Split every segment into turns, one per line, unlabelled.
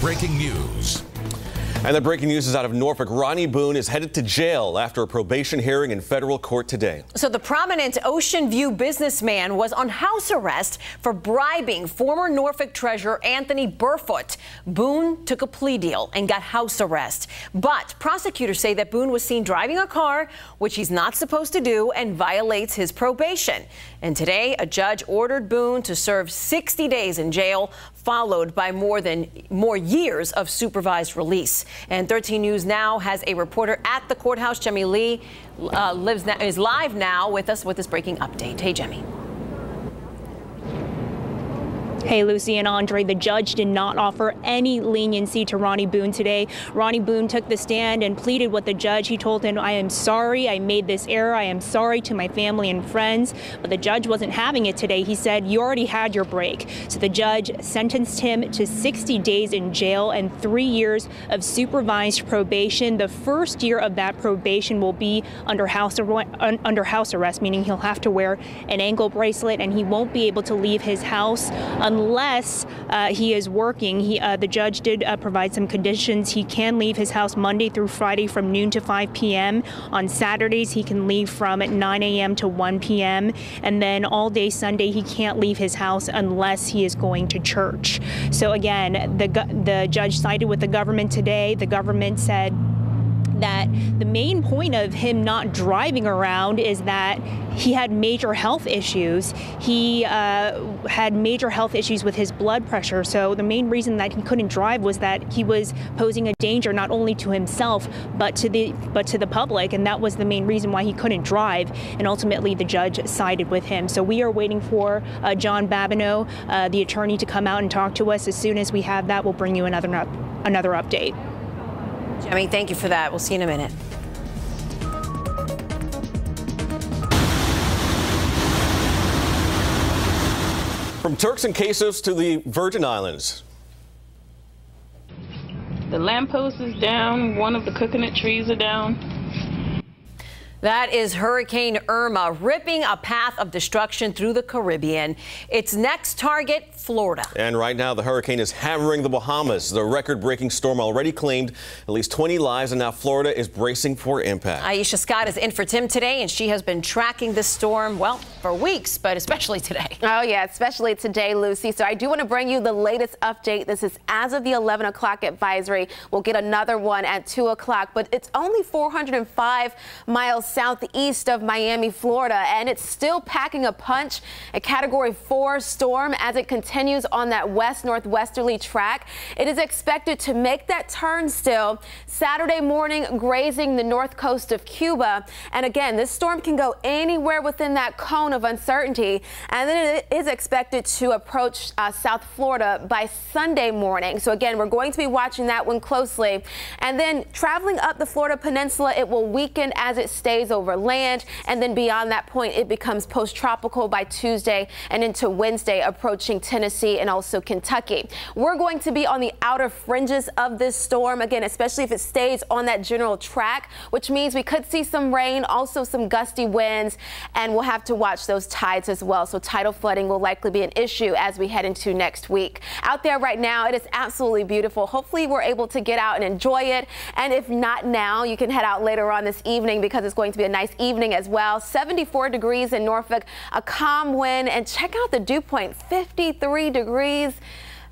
breaking news.
And the breaking news is out of Norfolk. Ronnie Boone is headed to jail after a probation hearing in federal court today.
So the prominent Ocean View businessman was on house arrest for bribing former Norfolk treasurer Anthony Burfoot. Boone took a plea deal and got house arrest. But prosecutors say that Boone was seen driving a car, which he's not supposed to do, and violates his probation. And today, a judge ordered Boone to serve 60 days in jail, followed by more years of supervised release. And 13 News Now has a reporter at the courthouse. Jemmy Lee is live now with us with this breaking update. Hey, Jemmy.
Hey, Lucy and Andre, the judge did not offer any leniency to Ronnie Boone today. Ronnie Boone took the stand and pleaded with the judge. He told him, I am sorry, I made this error. I am sorry to my family and friends. But the judge wasn't having it today. He said, you already had your break. So the judge sentenced him to 60 days in jail and 3 years of supervised probation. The first year of that probation will be under house arrest, meaning he'll have to wear an ankle bracelet and he won't be able to leave his house unless he is working. The judge did provide some conditions. He can leave his house Monday through Friday from noon to 5 p.m. On Saturdays, he can leave from 9 a.m. to 1 p.m. And then all day Sunday, he can't leave his house unless he is going to church. So again, the judge sided with the government today. The government said that the main point of him not driving around is that he had major health issues. He had major health issues with his blood pressure. So the main reason that he couldn't drive was that he was posing a danger not only to himself but to the public, and that was the main reason why he couldn't drive. And ultimately, the judge sided with him. So we are waiting for John Babineau, the attorney, to come out and talk to us. As soon as we have that, we'll bring you another update.
Jemmy, thank you for that. We'll see you in a minute.
From Turks and Caicos to the Virgin Islands.
The lamppost is down. One of the coconut trees are down.
That is Hurricane Irma ripping a path of destruction through the Caribbean. Its next target, Florida. And right now, the hurricane is hammering the Bahamas. The record-breaking storm already claimed at least 20 lives, and now Florida is bracing for impact. Aisha Scott is in for Tim today, and she has been tracking this storm, well, for weeks, but especially today.
Oh, yeah, especially today, Lucy. So I do want to bring you the latest update. This is as of the 11 o'clock advisory. We'll get another one at 2 o'clock, but it's only 405 miles southeast of Miami, Florida, and it's still packing a punch. A Category 4 storm as it continues on that west-northwesterly track. It is expected to make that turn still Saturday morning, grazing the north coast of Cuba. And again, this storm can go anywhere within that cone of uncertainty, and then it is expected to approach South Florida by Sunday morning. So again, we're going to be watching that one closely. And then traveling up the Florida Peninsula, it will weaken as it stays over land, and then beyond that point, it becomes post-tropical by Tuesday and into Wednesday, approaching Tennessee and also Kentucky. We're going to be on the outer fringes of this storm, again, especially if it stays on that general track, which means we could see some rain, also some gusty winds, and we'll have to watch those tides as well. So tidal flooding will likely be an issue as we head into next week. Out there right now, it is absolutely beautiful. Hopefully we're able to get out and enjoy it, and if not now, you can head out later on this evening because it's going to be a nice evening as well. 74 degrees in Norfolk, a calm wind, and check out the dew point, 53 degrees.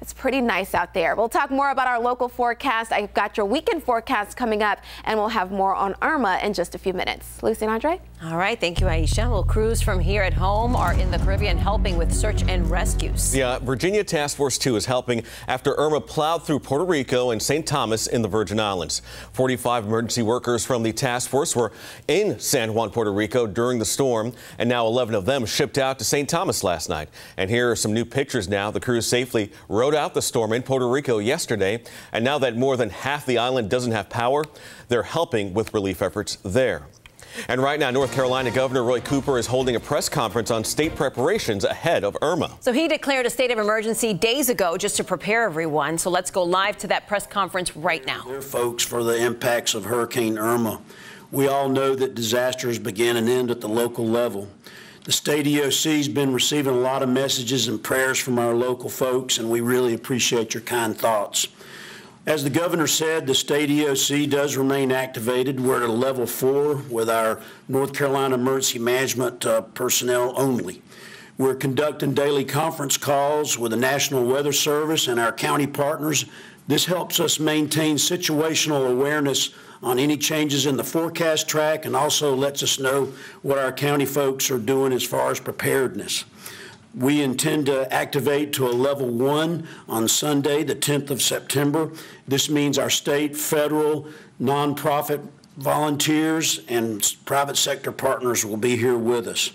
It's pretty nice out there. We'll talk more about our local forecast. I've got your weekend forecast coming up, and we'll have more on Irma in just a few minutes. Lucy and Andre?
All right. Thank you, Aisha. Well, crews from here at home are in the Caribbean helping with search and rescues. Yeah, Virginia Task Force 2 is helping after Irma plowed through Puerto Rico and St. Thomas in the Virgin Islands. 45 emergency workers from the task force were in San Juan, Puerto Rico during the storm, and now 11 of them shipped out to St. Thomas last night. And here are some new pictures now. The crews safely rode out the storm in Puerto Rico yesterday, and now that more than half the island doesn't have power, they're helping with relief efforts there. And right now, North Carolina Governor Roy Cooper is holding a press conference on state preparations ahead of Irma. So he declared a state of emergency days ago just to prepare everyone. So let's go live to that press conference right now.
There, folks, for the impacts of Hurricane Irma. We all know that disasters begin and end at the local level. The state EOC has been receiving a lot of messages and prayers from our local folks, and we really appreciate your kind thoughts. As the governor said, the state EOC does remain activated. We're at a level 4 with our North Carolina emergency management personnel only. We're conducting daily conference calls with the National Weather Service and our county partners. This helps us maintain situational awareness on any changes in the forecast track and also lets us know what our county folks are doing as far as preparedness. We intend to activate to a level 1 on Sunday, the 10th of September. This means our state, federal, nonprofit volunteers, and private sector partners will be here with us.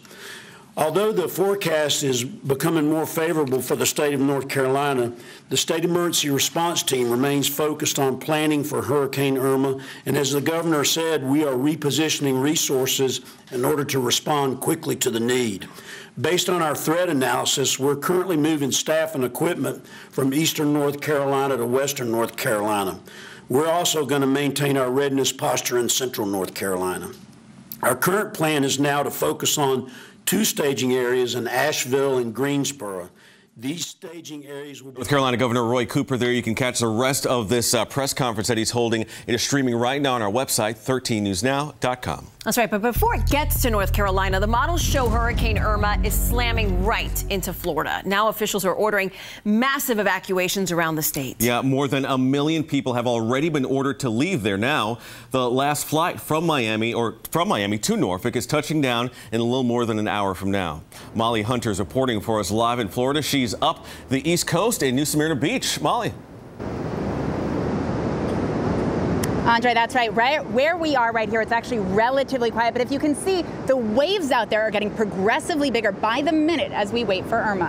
Although the forecast is becoming more favorable for the state of North Carolina, the state emergency response team remains focused on planning for Hurricane Irma, and as the governor said, we are repositioning resources in order to respond quickly to the need. Based on our threat analysis, we're currently moving staff and equipment from eastern North Carolina to western North Carolina. We're also going to maintain our readiness posture in central North Carolina. Our current plan is now to focus on 2 staging areas in Asheville and Greensboro. These staging areas will be...
North Carolina Governor Roy Cooper there. You can catch the rest of this press conference that he's holding. It is streaming right now on our website, 13newsnow.com.
That's right. But before it gets to North Carolina, the models show Hurricane Irma is slamming right into Florida. Now officials are ordering massive evacuations around the state. Yeah, more than 1 million people have already been ordered to leave there now. The last flight from Miami to Norfolk is touching down in a little more than an hour from now. Molly Hunter is reporting for us live in Florida. She's up the East Coast in New Smyrna Beach. Molly.
Andre, that's right. Right where we are right here, it's actually relatively quiet. But if you can see, the waves out there are getting progressively bigger by the minute as we wait for Irma.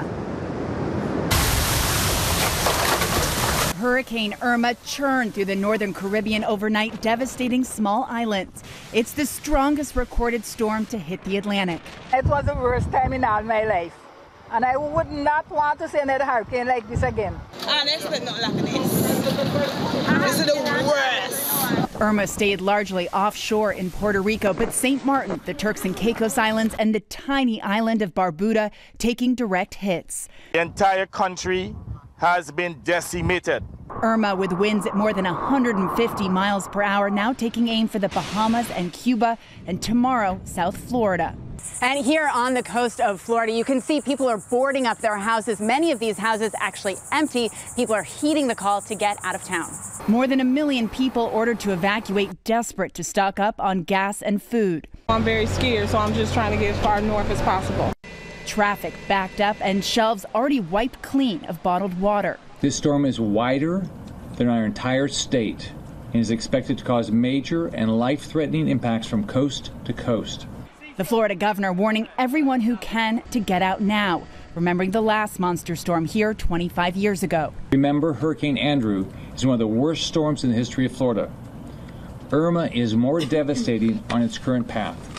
Hurricane Irma churned through the northern Caribbean overnight, devastating small islands. It's the strongest recorded storm to hit the Atlantic.
It was the worst time in all my life. And I would not want to see another hurricane like this again. I expect nothing like this. This is the worst.
Irma stayed largely offshore in Puerto Rico, but St. Martin, the Turks and Caicos Islands, and the tiny island of Barbuda taking direct hits.
The entire country has been decimated.
Irma, with winds at more than 150 miles per hour, now taking aim for the Bahamas and Cuba, and tomorrow, South Florida. And here on the coast of Florida, you can see people are boarding up their houses. Many of these houses actually empty. People are heeding the call to get out of town. More than 1 million people ordered to evacuate, desperate to stock up on gas and food.
I'm very scared, so I'm just trying to get as far north as possible.
Traffic backed up and shelves already wiped clean of bottled water.
This storm is wider than our entire state and is expected to cause major and life-threatening impacts from coast to coast.
The Florida governor warning everyone who can to get out now, remembering the last monster storm here 25 years ago.
Remember, Hurricane Andrew is one of the worst storms in the history of Florida. Irma is more devastating on its current path.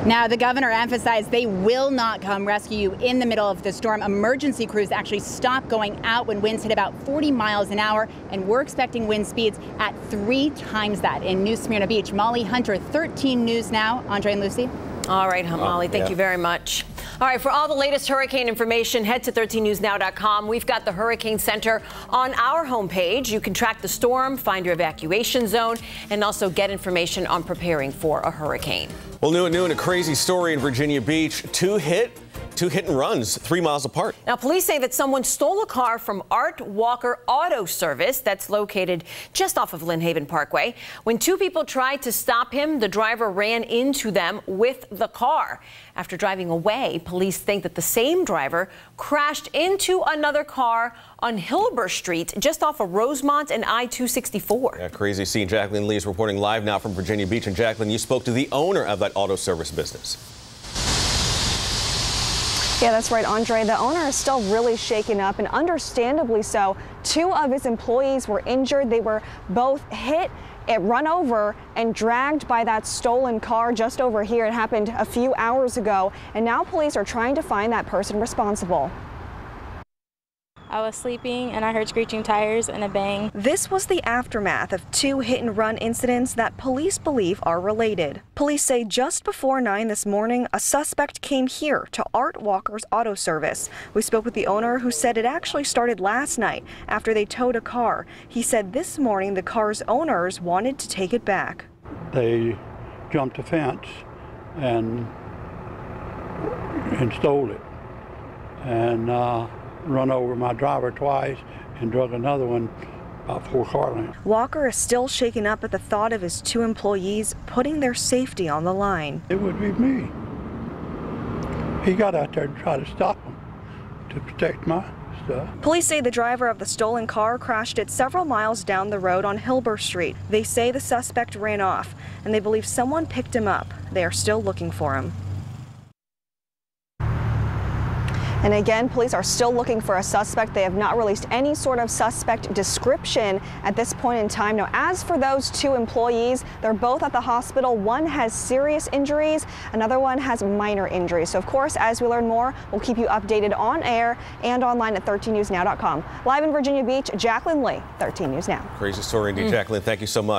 Now, the governor emphasized they will not come rescue you in the middle of the storm. Emergency crews actually stopped going out when winds hit about 40 miles an hour, and we're expecting wind speeds at 3 times that in New Smyrna Beach. Molly Hunter, 13 News Now. Andre and Lucy.
All right, Molly, thank you very much. All right, for all the latest hurricane information, head to 13newsnow.com. We've got the Hurricane Center on our homepage. You can track the storm, find your evacuation zone, and also get information on preparing for a hurricane.
Well, new and a crazy story in Virginia Beach. Two hit and runs 3 miles apart.
Now, police say that someone stole a car from Art Walker Auto Service that's located just off of Lynn Haven Parkway. When 2 people tried to stop him, the driver ran into them with the car. After driving away, police think that the same driver crashed into another car on Hilbert Street, just off of Rosemont and I-264.
Yeah, crazy scene. Jacqueline Lee is reporting live now from Virginia Beach. And Jacqueline, you spoke to the owner of that auto service business.
Yeah, that's right, Andre. The owner is still really shaken up, and understandably so. 2 of his employees were injured. They were both hit, run over, and dragged by that stolen car just over here. It happened a few hours ago, and now police are trying to find that person responsible.
I was sleeping and I heard screeching tires and a bang.
This was the aftermath of 2 hit-and-run incidents that police believe are related. Police say just before 9 this morning, a suspect came here to Art Walker's Auto Service. We spoke with the owner, who said it actually started last night after they towed a car. He said this morning the car's owners wanted to take it back.
They jumped a fence and stole it, and run over my driver twice and drug another one about 4 car lengths.
Walker is still shaken up at the thought of his 2 employees putting their safety on the line.
It would be me. He got out there to try to stop him, to protect my stuff.
Police say the driver of the stolen car crashed it several miles down the road on Hilbert Street. They say the suspect ran off, and they believe someone picked him up. They are still looking for him. And again, police are still looking for a suspect. They have not released any sort of suspect description at this point in time. Now, as for those 2 employees, they're both at the hospital. One has serious injuries, another one has minor injuries. So, of course, as we learn more, we'll keep you updated on air and online at 13newsnow.com. Live in Virginia Beach, Jacqueline Lee, 13 News Now.
Crazy story indeed, Jacqueline. Thank you so much.